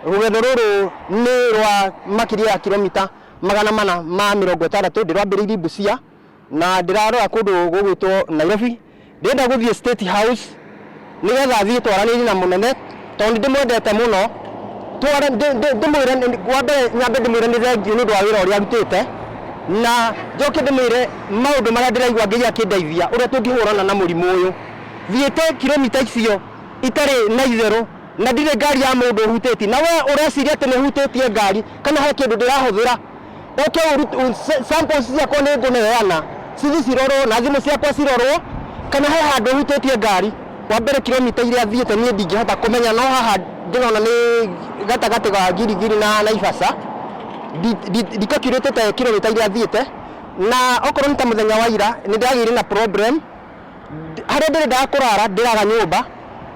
rugendo ruru ni rwa makiria ya kilomita 460 ndirwambiriirie Busia na ndirarora kundu gugwitwo Nairobi. Ndenda guthie State House nigetha thie twaranire na munene tondu ndimwendete muno twara ndimwire gwambe nyambe ndimwire ni thengiu ni ndwa wira uria arutite na njoke ndimwire maundu maria ndiraigua nginya kindeithia uria tungihurana na murimu uyu. Thiete kilomita icio itari na itheru na ndire ngari ya mundu huteti na we ureciria ati ni hutetie ngari kana he kindu ndirahuthira oke samples ciakwa ni nguneana cithi cirorwo na thimu ciakwa cirorwo kana he handu hutetie ngari. Wa mbere kilomita iria thiete ni ndingihota kumenya no haha ndirona ni gatagati ga Girigiri na Naivasha ndikakirite ta kilomita iria thiete na okorwo ni ta muthenya wa ira ni ndagire na problem haria ndire ndakurara ndiraga nyumba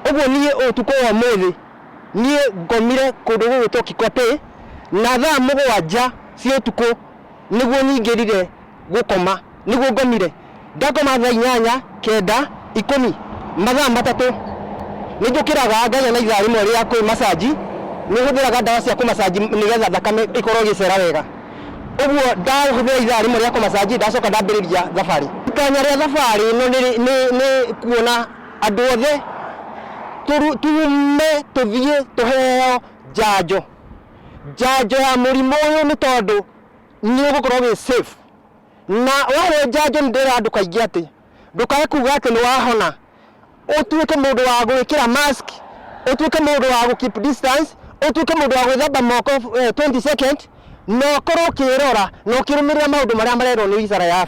uguo nie utuko wa muthi nie ngomire kundu gwitwo Kikwete na thaa 7 cia utuko niguo nyingirire gukoma niguo ngomire ndakoma thaa 8 9 10 mathaa 3 nijukiraga nganya na ithaa rimwe ria kwi masaji ni huthiraga ndawa cia kumasaji nigetha thakame ikorwo gicera wega uguo ndahuthira ithaa rimwe ria kumasaji ndacoka ndambiriria thabari. Itanya ria thabari ni kuona andu othe tume tuthie tuheo njanjo ya murimu uyu ni tondu ni ugukorwo wi safe na wahe njanjo ndira andu kaingi ati ndukae kuga ati ni wahona utuike mundu wa gwikira mask utuike mundu wa keep distance utuike mundu wa gwithamba moko 20 seconds no korwo kirora no kirumirira maundu maria marerwo ni wizara ya afya.